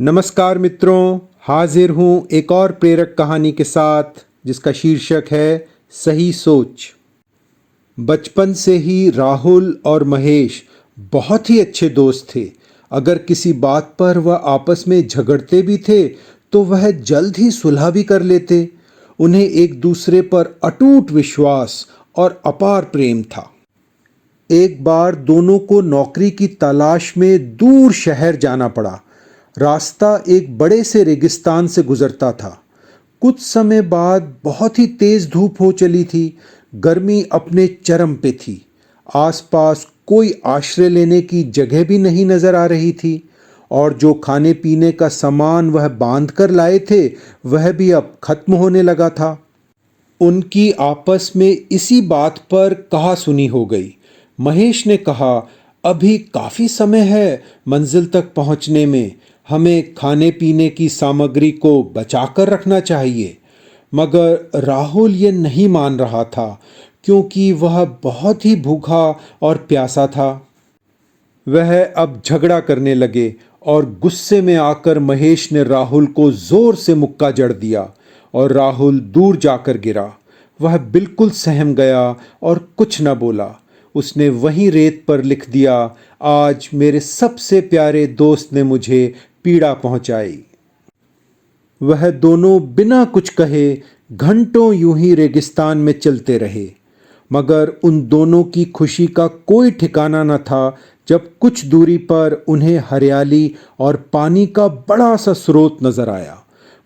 नमस्कार मित्रों, हाजिर हूँ एक और प्रेरक कहानी के साथ जिसका शीर्षक है सही सोच। बचपन से ही राहुल और महेश बहुत ही अच्छे दोस्त थे। अगर किसी बात पर वह आपस में झगड़ते भी थे तो वह जल्द ही सुलह भी कर लेते। उन्हें एक दूसरे पर अटूट विश्वास और अपार प्रेम था। एक बार दोनों को नौकरी की तलाश में दूर शहर जाना पड़ा। रास्ता एक बड़े से रेगिस्तान से गुजरता था। कुछ समय बाद बहुत ही तेज धूप हो चली थी। गर्मी अपने चरम पे थी। आसपास कोई आश्रय लेने की जगह भी नहीं नजर आ रही थी और जो खाने पीने का सामान वह बांध कर लाए थे वह भी अब खत्म होने लगा था। उनकी आपस में इसी बात पर कहा सुनी हो गई। महेश ने कहा, अभी काफी समय है मंजिल तक पहुंचने में, हमें खाने पीने की सामग्री को बचाकर रखना चाहिए। मगर राहुल ये नहीं मान रहा था क्योंकि वह बहुत ही भूखा और प्यासा था। वह अब झगड़ा करने लगे और गुस्से में आकर महेश ने राहुल को जोर से मुक्का जड़ दिया और राहुल दूर जाकर गिरा। वह बिल्कुल सहम गया और कुछ न बोला। उसने वहीं रेत पर लिख दिया, आज मेरे सबसे प्यारे दोस्त ने मुझे पीड़ा पहुंचाई। वह दोनों बिना कुछ कहे घंटों यूं ही रेगिस्तान में चलते रहे। मगर उन दोनों की खुशी का कोई ठिकाना न था जब कुछ दूरी पर उन्हें हरियाली और पानी का बड़ा सा स्रोत नजर आया।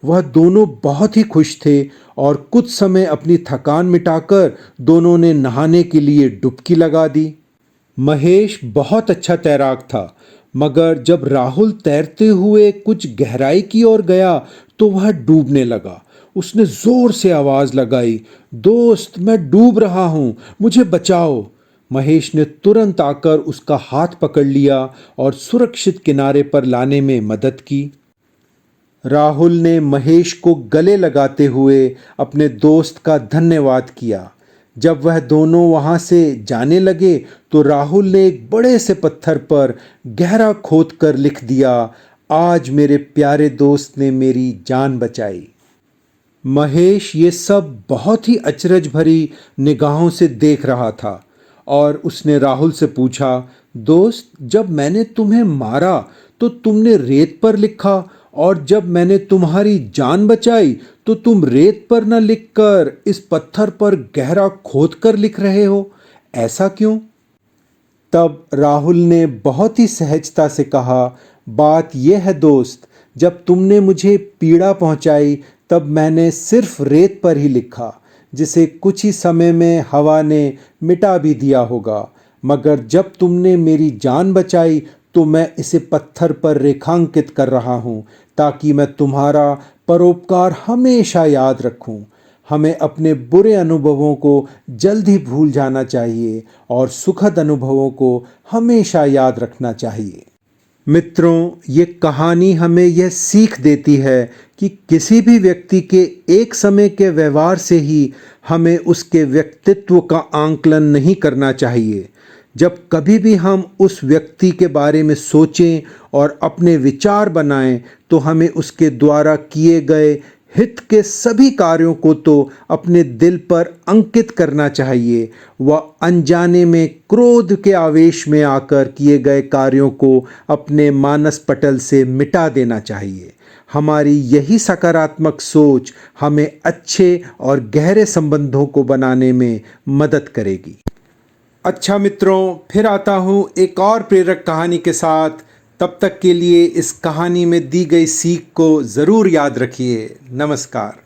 वह दोनों बहुत ही खुश थे और कुछ समय अपनी थकान मिटाकर दोनों ने नहाने के लिए डुबकी लगा दी। महेश बहुत अच्छा तैराक था, मगर जब राहुल तैरते हुए कुछ गहराई की ओर गया तो वह डूबने लगा। उसने जोर से आवाज लगाई, दोस्त मैं डूब रहा हूं, मुझे बचाओ। महेश ने तुरंत आकर उसका हाथ पकड़ लिया और सुरक्षित किनारे पर लाने में मदद की। राहुल ने महेश को गले लगाते हुए अपने दोस्त का धन्यवाद किया। जब वह दोनों वहां से जाने लगे तो राहुल ने एक बड़े से पत्थर पर गहरा खोद कर लिख दिया, आज मेरे प्यारे दोस्त ने मेरी जान बचाई। महेश ये सब बहुत ही अचरज भरी निगाहों से देख रहा था और उसने राहुल से पूछा, दोस्त जब मैंने तुम्हें मारा तो तुमने रेत पर लिखा और जब मैंने तुम्हारी जान बचाई तो तुम रेत पर न लिखकर इस पत्थर पर गहरा खोद कर लिख रहे हो, ऐसा क्यों? तब राहुल ने बहुत ही सहजता से कहा, बात यह है दोस्त, जब तुमने मुझे पीड़ा पहुंचाई तब मैंने सिर्फ रेत पर ही लिखा, जिसे कुछ ही समय में हवा ने मिटा भी दिया होगा। मगर जब तुमने मेरी जान बचाई तो मैं इसे पत्थर पर रेखांकित कर रहा हूं ताकि मैं तुम्हारा परोपकार हमेशा याद रखूं। हमें अपने बुरे अनुभवों को जल्द ही भूल जाना चाहिए और सुखद अनुभवों को हमेशा याद रखना चाहिए। मित्रों, ये कहानी हमें यह सीख देती है कि किसी भी व्यक्ति के एक समय के व्यवहार से ही हमें उसके व्यक्तित्व का आंकलन नहीं करना चाहिए। जब कभी भी हम उस व्यक्ति के बारे में सोचें और अपने विचार बनाएं तो हमें उसके द्वारा किए गए हित के सभी कार्यों को तो अपने दिल पर अंकित करना चाहिए व अनजाने में क्रोध के आवेश में आकर किए गए कार्यों को अपने मानस पटल से मिटा देना चाहिए। हमारी यही सकारात्मक सोच हमें अच्छे और गहरे संबंधों को बनाने में मदद करेगी। अच्छा मित्रों, फिर आता हूँ एक और प्रेरक कहानी के साथ। तब तक के लिए इस कहानी में दी गई सीख को ज़रूर याद रखिए। नमस्कार।